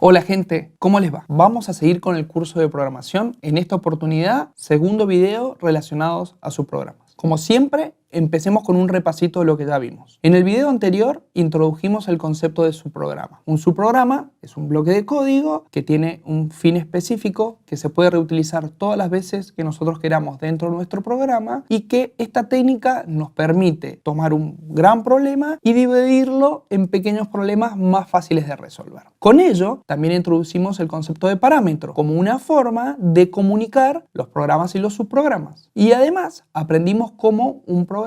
Hola gente, ¿cómo les va? Vamos a seguir con el curso de programación. En esta oportunidad, segundo video relacionados a sus programas. Como siempre, empecemos con un repasito de lo que ya vimos. En el video anterior introdujimos el concepto de subprograma. Un subprograma es un bloque de código que tiene un fin específico que se puede reutilizar todas las veces que nosotros queramos dentro de nuestro programa y que esta técnica nos permite tomar un gran problema y dividirlo en pequeños problemas más fáciles de resolver. Con ello, también introducimos el concepto de parámetro como una forma de comunicar los programas y los subprogramas. Y además aprendimos cómo un programa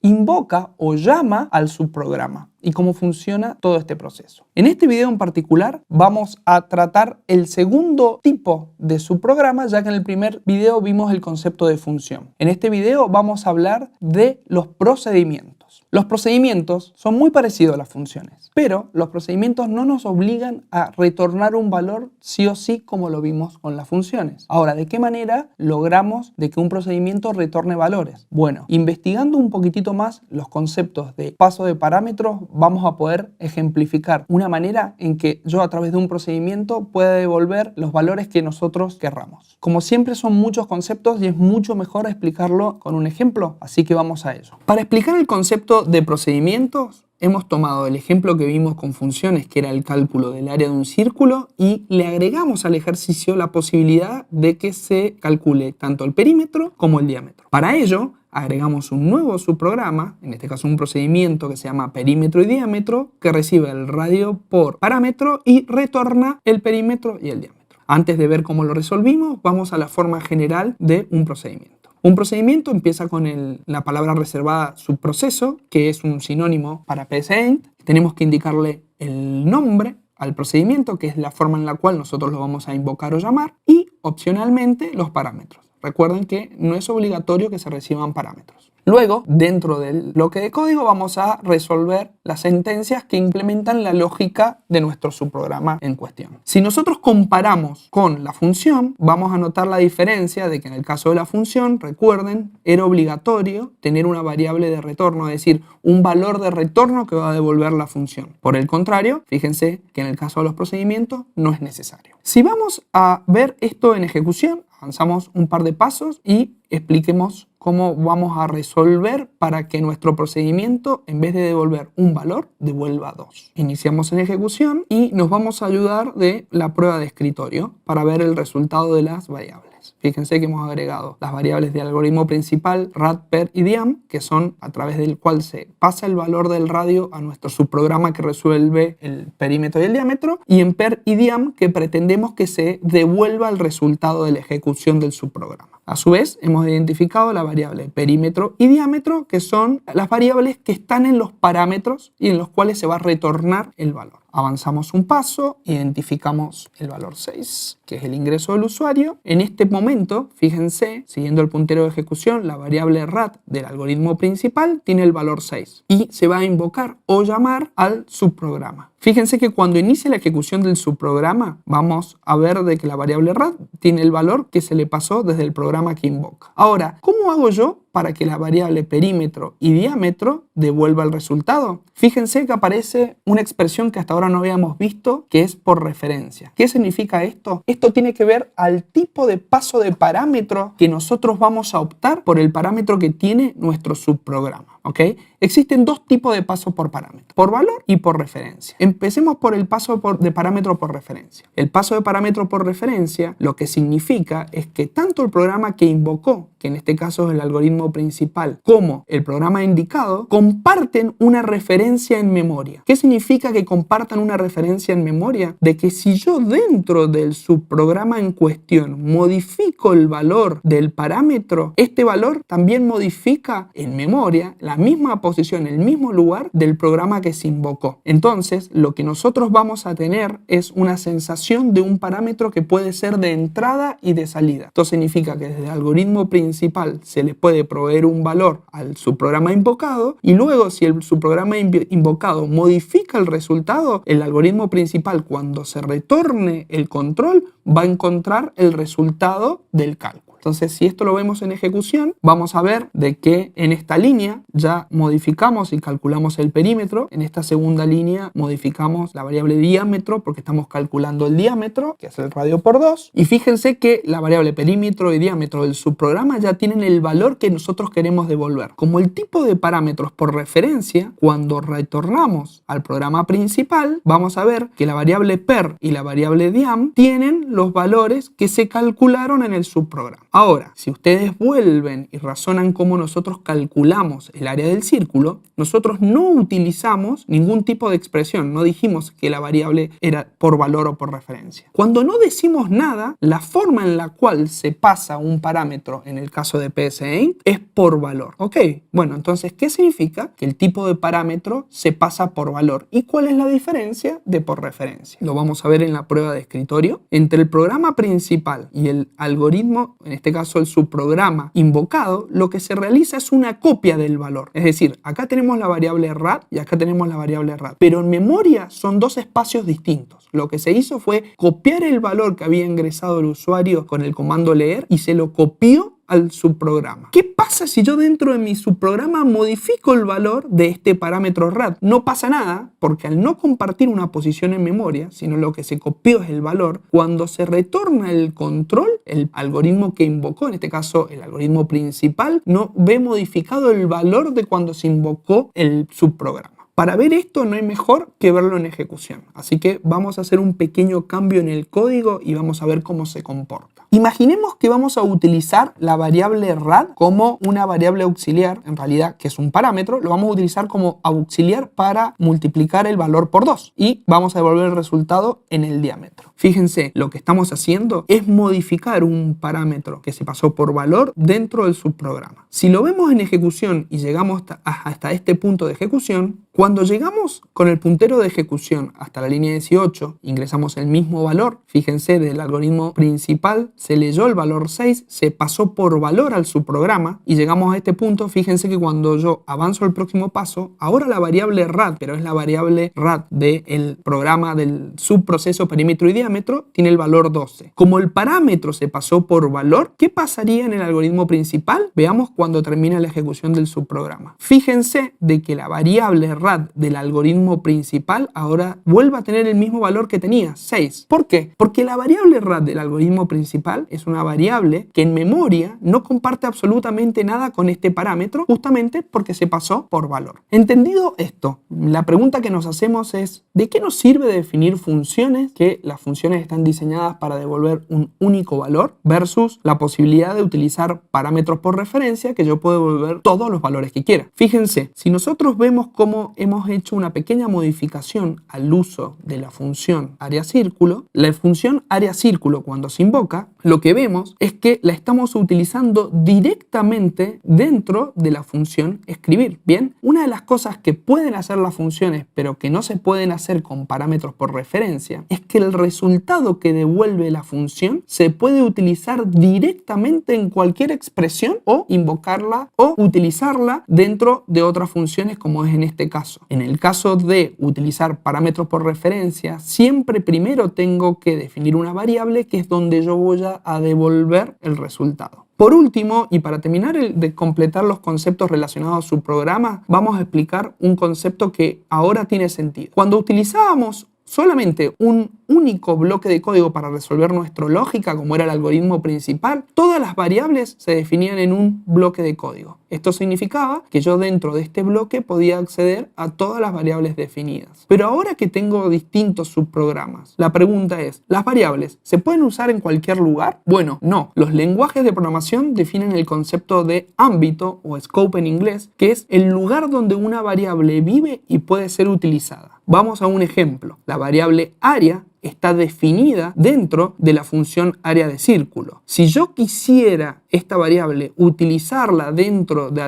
invoca o llama al subprograma y cómo funciona todo este proceso. En este video en particular vamos a tratar el segundo tipo de subprograma, ya que en el primer video vimos el concepto de función. En este video vamos a hablar de los procedimientos. Los procedimientos son muy parecidos a las funciones, pero los procedimientos no nos obligan a retornar un valor sí o sí como lo vimos con las funciones. Ahora, ¿de qué manera logramos de que un procedimiento retorne valores? Bueno, investigando un poquitito más los conceptos de paso de parámetros, vamos a poder ejemplificar una manera en que yo a través de un procedimiento pueda devolver los valores que nosotros querramos. Como siempre son muchos conceptos y es mucho mejor explicarlo con un ejemplo, así que vamos a ello. Para explicar el concepto de procedimientos, hemos tomado el ejemplo que vimos con funciones, que era el cálculo del área de un círculo, y le agregamos al ejercicio la posibilidad de que se calcule tanto el perímetro como el diámetro. Para ello, agregamos un nuevo subprograma, en este caso un procedimiento que se llama perímetro y diámetro, que recibe el radio por parámetro y retorna el perímetro y el diámetro. Antes de ver cómo lo resolvimos, vamos a la forma general de un procedimiento. Un procedimiento empieza con la palabra reservada subproceso, que es un sinónimo para psint. Tenemos que indicarle el nombre al procedimiento, que es la forma en la cual nosotros lo vamos a invocar o llamar, y opcionalmente los parámetros. Recuerden que no es obligatorio que se reciban parámetros. Luego, dentro del bloque de código, vamos a resolver las sentencias que implementan la lógica de nuestro subprograma en cuestión. Si nosotros comparamos con la función, vamos a notar la diferencia de que en el caso de la función, recuerden, era obligatorio tener una variable de retorno, es decir, un valor de retorno que va a devolver la función. Por el contrario, fíjense que en el caso de los procedimientos no es necesario. Si vamos a ver esto en ejecución, avanzamos un par de pasos y expliquemos cómo vamos a resolver para que nuestro procedimiento, en vez de devolver un valor, devuelva 2. Iniciamos en ejecución y nos vamos a ayudar de la prueba de escritorio para ver el resultado de las variables. Fíjense que hemos agregado las variables del algoritmo principal, rad, per y diam, que son a través del cual se pasa el valor del radio a nuestro subprograma que resuelve el perímetro y el diámetro, y en per y diam que pretendemos que se devuelva el resultado de la ejecución del subprograma. A su vez, hemos identificado la variable perímetro y diámetro, que son las variables que están en los parámetros y en los cuales se va a retornar el valor. Avanzamos un paso, identificamos el valor 6, que es el ingreso del usuario. En este momento, fíjense, siguiendo el puntero de ejecución, la variable rad del algoritmo principal tiene el valor 6 y se va a invocar o llamar al subprograma. Fíjense que cuando inicie la ejecución del subprograma, vamos a ver de que la variable rad tiene el valor que se le pasó desde el programa que invoca. Ahora, ¿cómo hago yo para que la variable perímetro y diámetro devuelva el resultado? Fíjense que aparece una expresión que hasta ahora no habíamos visto, que es por referencia. ¿Qué significa esto? Esto tiene que ver al tipo de paso de parámetro que nosotros vamos a optar por el parámetro que tiene nuestro subprograma. ¿Ok? Existen dos tipos de paso por parámetro, por valor y por referencia. Empecemos por el paso de parámetro por referencia. El paso de parámetro por referencia lo que significa es que tanto el programa que invocó, que en este caso es el algoritmo principal, como el programa indicado, comparten una referencia en memoria. ¿Qué significa que compartan una referencia en memoria? De que si yo dentro del subprograma en cuestión modifico el valor del parámetro, este valor también modifica en memoria la misma posición, el mismo lugar del programa que se invocó. Entonces, lo que nosotros vamos a tener es una sensación de un parámetro que puede ser de entrada y de salida. Esto significa que desde el algoritmo principal se le puede proveer un valor al subprograma invocado y luego si el subprograma invocado modifica el resultado, el algoritmo principal cuando se retorne el control va a encontrar el resultado del cálculo. Entonces, si esto lo vemos en ejecución, vamos a ver de que en esta línea ya modificamos y calculamos el perímetro. En esta segunda línea modificamos la variable diámetro porque estamos calculando el diámetro, que es el radio por 2. Y fíjense que la variable perímetro y diámetro del subprograma ya tienen el valor que nosotros queremos devolver. Como el tipo de parámetros por referencia, cuando retornamos al programa principal, vamos a ver que la variable per y la variable diam tienen los valores que se calcularon en el subprograma. Ahora, si ustedes vuelven y razonan cómo nosotros calculamos el área del círculo, nosotros no utilizamos ningún tipo de expresión, no dijimos que la variable era por valor o por referencia. Cuando no decimos nada, la forma en la cual se pasa un parámetro, en el caso de PSEint, es por valor. ¿Ok? Bueno, entonces, ¿qué significa? Que el tipo de parámetro se pasa por valor. ¿Y cuál es la diferencia de por referencia? Lo vamos a ver en la prueba de escritorio. Entre el programa principal y el algoritmo, en este caso el subprograma invocado, lo que se realiza es una copia del valor. Es decir, acá tenemos la variable rad y acá tenemos la variable rad. Pero en memoria son dos espacios distintos. Lo que se hizo fue copiar el valor que había ingresado el usuario con el comando leer y se lo copió al subprograma. ¿Qué pasa si yo dentro de mi subprograma modifico el valor de este parámetro rad? No pasa nada, porque al no compartir una posición en memoria, sino lo que se copió es el valor, cuando se retorna el control, el algoritmo que invocó, en este caso el algoritmo principal, no ve modificado el valor de cuando se invocó el subprograma. Para ver esto no hay mejor que verlo en ejecución. Así que vamos a hacer un pequeño cambio en el código y vamos a ver cómo se comporta. Imaginemos que vamos a utilizar la variable rad como una variable auxiliar, en realidad que es un parámetro, lo vamos a utilizar como auxiliar para multiplicar el valor por 2 y vamos a devolver el resultado en el diámetro. Fíjense, lo que estamos haciendo es modificar un parámetro que se pasó por valor dentro del subprograma. Si lo vemos en ejecución y llegamos hasta este punto de ejecución, cuando llegamos con el puntero de ejecución hasta la línea 18, ingresamos el mismo valor. Fíjense, del algoritmo principal se leyó el valor 6, se pasó por valor al subprograma y llegamos a este punto. Fíjense que cuando yo avanzo al próximo paso, ahora la variable rad, pero es la variable rad del programa del subproceso perímetro y diámetro, tiene el valor 12. Como el parámetro se pasó por valor, ¿qué pasaría en el algoritmo principal? Veamos cuando termina la ejecución del subprograma. Fíjense de que la variable rad del algoritmo principal ahora vuelve a tener el mismo valor que tenía, 6. ¿Por qué? Porque la variable rad del algoritmo principal es una variable que en memoria no comparte absolutamente nada con este parámetro, justamente porque se pasó por valor. Entendido esto, la pregunta que nos hacemos es: ¿de qué nos sirve definir funciones que las funciones están diseñadas para devolver un único valor versus la posibilidad de utilizar parámetros por referencia que yo puedo devolver todos los valores que quiera? Fíjense, si nosotros vemos cómo hemos hecho una pequeña modificación al uso de la función área círculo, la función área círculo cuando se invoca, lo que vemos es que la estamos utilizando directamente dentro de la función escribir. Bien, una de las cosas que pueden hacer las funciones pero que no se pueden hacer con parámetros por referencia es que el resultado que devuelve la función se puede utilizar directamente en cualquier expresión o invocarla o utilizarla dentro de otras funciones, como es en este caso. En el caso de utilizar parámetros por referencia, siempre primero tengo que definir una variable que es donde yo voy a devolver el resultado. Por último, y para terminar de completar los conceptos relacionados a su programa, vamos a explicar un concepto que ahora tiene sentido. Cuando utilizábamos solamente un único bloque de código para resolver nuestra lógica, como era el algoritmo principal, todas las variables se definían en un bloque de código. Esto significaba que yo dentro de este bloque podía acceder a todas las variables definidas. Pero ahora que tengo distintos subprogramas, la pregunta es: ¿las variables se pueden usar en cualquier lugar? Bueno, no. Los lenguajes de programación definen el concepto de ámbito o scope en inglés, que es el lugar donde una variable vive y puede ser utilizada. Vamos a un ejemplo. La variable área está definida dentro de la función área de círculo. Si yo quisiera esta variable utilizarla dentro de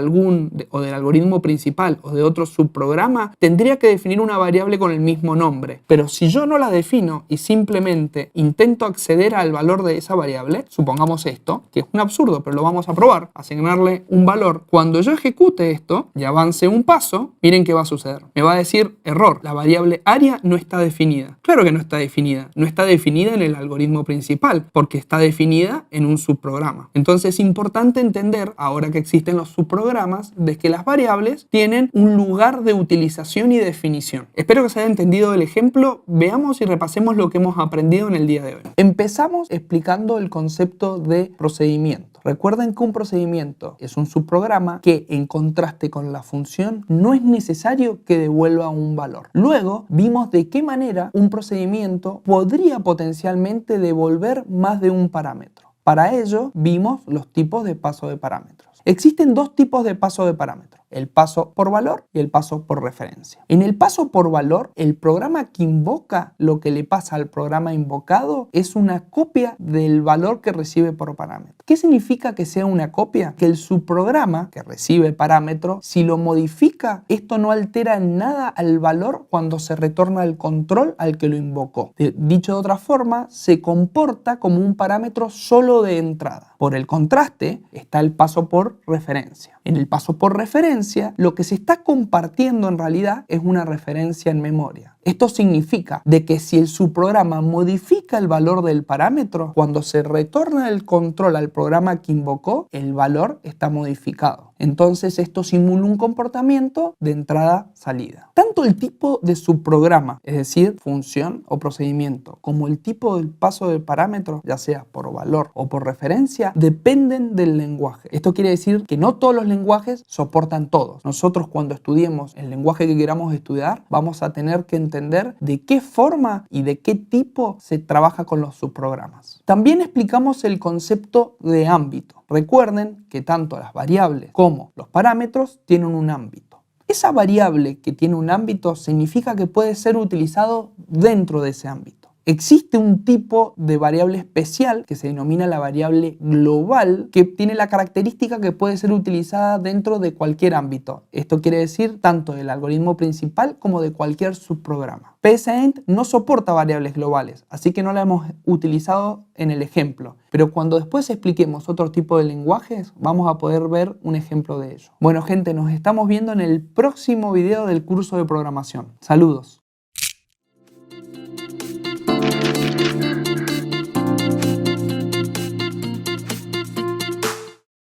o del algoritmo principal o de otro subprograma, tendría que definir una variable con el mismo nombre. Pero si yo no la defino y simplemente intento acceder al valor de esa variable, supongamos esto, que es un absurdo, pero lo vamos a probar, asignarle un valor. Cuando yo ejecute esto y avance un paso, miren qué va a suceder. Me va a decir: error, la variable área no está definida. Claro que no está definida. No está definida en el algoritmo principal porque está definida en un subprograma. Entonces, es importante entender, ahora que existen los subprogramas, de que las variables tienen un lugar de utilización y definición. Espero que se haya entendido el ejemplo. Veamos y repasemos lo que hemos aprendido en el día de hoy. Empezamos explicando el concepto de procedimiento. Recuerden que un procedimiento es un subprograma que, en contraste con la función, no es necesario que devuelva un valor. Luego vimos de qué manera un procedimiento podría potencialmente devolver más de un parámetro. Para ello vimos los tipos de paso de parámetros. Existen dos tipos de paso de parámetros: el paso por valor y el paso por referencia. En el paso por valor, el programa que invoca lo que le pasa al programa invocado es una copia del valor que recibe por parámetro. ¿Qué significa que sea una copia? Que el subprograma que recibe el parámetro, si lo modifica, esto no altera en nada al valor cuando se retorna el control al que lo invocó. Dicho de otra forma, se comporta como un parámetro solo de entrada. Por el contraste, está el paso por referencia. En el paso por referencia, lo que se está compartiendo en realidad es una referencia en memoria. Esto significa de que si el subprograma modifica el valor del parámetro, cuando se retorna el control al programa que invocó, el valor está modificado. Entonces esto simula un comportamiento de entrada-salida. Tanto el tipo de subprograma, es decir, función o procedimiento, como el tipo del paso del parámetro, ya sea por valor o por referencia, dependen del lenguaje. Esto quiere decir que no todos los lenguajes soportan todos. Nosotros, cuando estudiemos el lenguaje que queramos estudiar, vamos a tener que entender de qué forma y de qué tipo se trabaja con los subprogramas. También explicamos el concepto de ámbito. Recuerden que tanto las variables como los parámetros tienen un ámbito. Esa variable que tiene un ámbito significa que puede ser utilizado dentro de ese ámbito. Existe un tipo de variable especial que se denomina la variable global, que tiene la característica que puede ser utilizada dentro de cualquier ámbito. Esto quiere decir tanto del algoritmo principal como de cualquier subprograma. PSInt no soporta variables globales, así que no la hemos utilizado en el ejemplo. Pero cuando después expliquemos otro tipo de lenguajes, vamos a poder ver un ejemplo de ello. Bueno, gente, nos estamos viendo en el próximo video del curso de programación. Saludos.